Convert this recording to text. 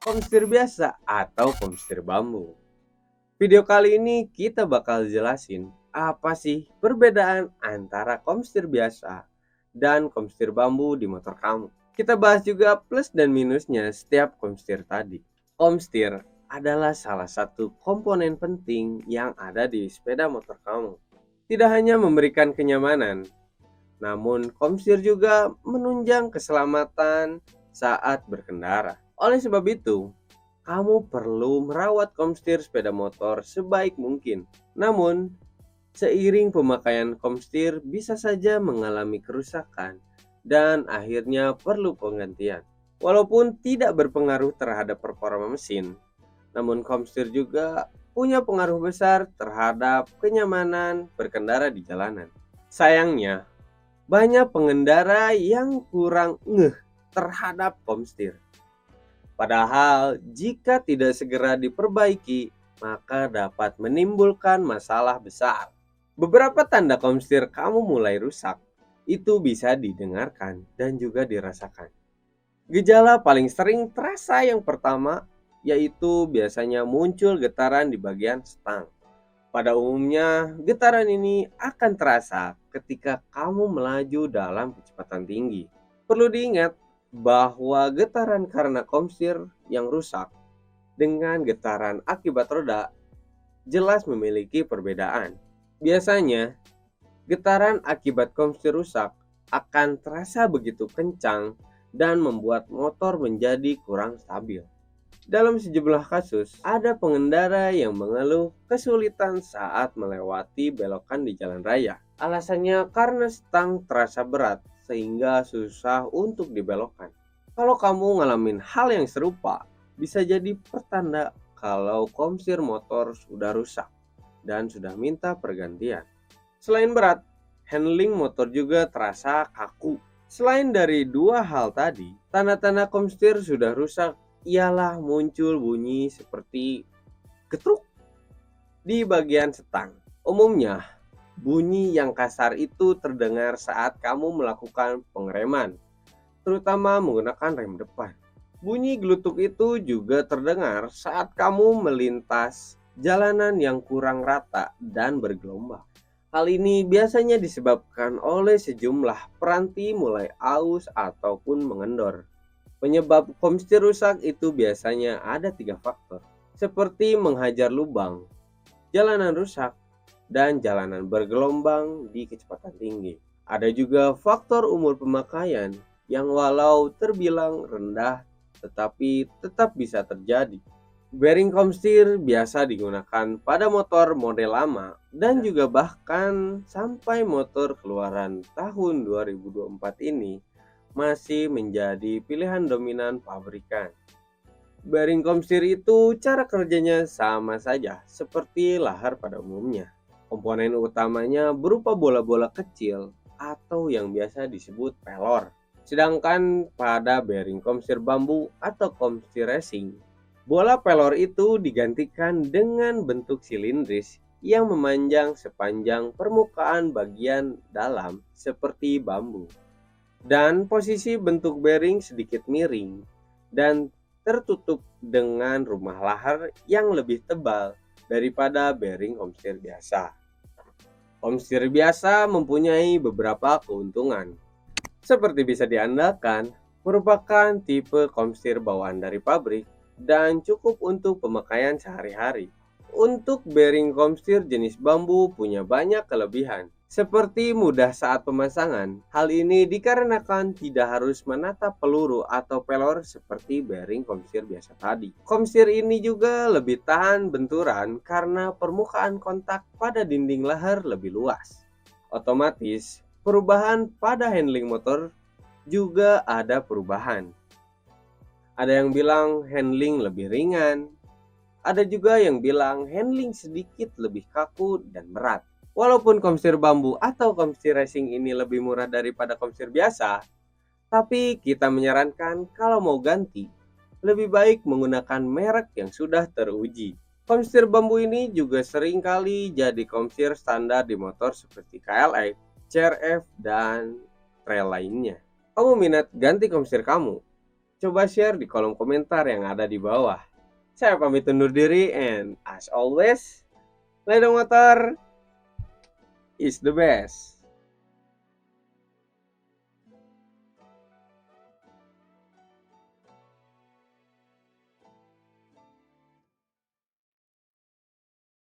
komstir biasa atau komstir bambu. Video kali ini kita bakal jelasin apa sih perbedaan antara komstir biasa dan komstir bambu di motor kamu. Kita bahas juga plus dan minusnya setiap komstir tadi. Komstir adalah salah satu komponen penting yang ada di sepeda motor kamu. Tidak hanya memberikan kenyamanan, namun komstir juga menunjang keselamatan saat berkendara. Oleh sebab itu, kamu perlu merawat komstir sepeda motor sebaik mungkin. Namun, seiring pemakaian komstir bisa saja mengalami kerusakan dan akhirnya perlu penggantian. Walaupun tidak berpengaruh terhadap performa mesin, namun komstir juga punya pengaruh besar terhadap kenyamanan berkendara di jalanan. Sayangnya, banyak pengendara yang kurang ngeh terhadap komstir. Padahal jika tidak segera diperbaiki, maka dapat menimbulkan masalah besar. Beberapa tanda komstir kamu mulai rusak itu bisa didengarkan dan juga dirasakan. Gejala paling sering terasa yang pertama yaitu biasanya muncul getaran di bagian stang. Pada umumnya, getaran ini akan terasa ketika kamu melaju dalam kecepatan tinggi. Perlu diingat bahwa getaran karena komstir yang rusak dengan getaran akibat roda jelas memiliki perbedaan. Biasanya, getaran akibat komstir rusak akan terasa begitu kencang dan membuat motor menjadi kurang stabil. Dalam sejumlah kasus, ada pengendara yang mengeluh kesulitan saat melewati belokan di jalan raya. Alasannya karena stang terasa berat sehingga susah untuk dibelokkan. Kalau kamu ngalamin hal yang serupa, bisa jadi pertanda kalau komstir motor sudah rusak dan sudah minta pergantian. Selain berat, handling motor juga terasa kaku. Selain dari dua hal tadi, tanda-tanda komstir sudah rusak ialah muncul bunyi seperti getruk di bagian setang. Umumnya, bunyi yang kasar itu terdengar saat kamu melakukan pengereman, terutama menggunakan rem depan. Bunyi glutuk itu juga terdengar saat kamu melintas jalanan yang kurang rata dan bergelombang. Hal ini biasanya disebabkan oleh sejumlah peranti mulai aus ataupun mengendor. Penyebab komstir rusak itu biasanya ada tiga faktor, seperti menghajar lubang, jalanan rusak, dan jalanan bergelombang di kecepatan tinggi. Ada juga faktor umur pemakaian yang walau terbilang rendah tetapi tetap bisa terjadi. Bearing komstir biasa digunakan pada motor model lama dan juga bahkan sampai motor keluaran tahun 2024 ini masih menjadi pilihan dominan pabrikan. Bearing komstir itu cara kerjanya sama saja seperti lahar pada umumnya. Komponen utamanya berupa bola-bola kecil atau yang biasa disebut pelor. Sedangkan pada bearing komstir bambu atau komstir racing, bola pelor itu digantikan dengan bentuk silindris yang memanjang sepanjang permukaan bagian dalam seperti bambu. Dan posisi bentuk bearing sedikit miring dan tertutup dengan rumah lahar yang lebih tebal daripada bearing komstir biasa. Komstir biasa mempunyai beberapa keuntungan, seperti bisa diandalkan, merupakan tipe komstir bawaan dari pabrik dan cukup untuk pemakaian sehari-hari. Untuk bearing komstir jenis bambu punya banyak kelebihan, seperti mudah saat pemasangan. Hal ini dikarenakan tidak harus menatap peluru atau pelor seperti bearing komstir biasa tadi. Komstir ini juga lebih tahan benturan karena permukaan kontak pada dinding lahar lebih luas. Otomatis, perubahan pada handling motor juga ada perubahan. Ada yang bilang handling lebih ringan, ada juga yang bilang handling sedikit lebih kaku dan berat. Walaupun komstir bambu atau komstir racing ini lebih murah daripada komstir biasa, tapi kita menyarankan kalau mau ganti, lebih baik menggunakan merek yang sudah teruji. Komstir bambu ini juga sering kali jadi komstir standar di motor seperti KLX, CRF, dan trail lainnya. Kamu minat ganti komstir kamu? Coba share di kolom komentar yang ada di bawah. Saya pamit undur diri and as always, ledeng motor is the best.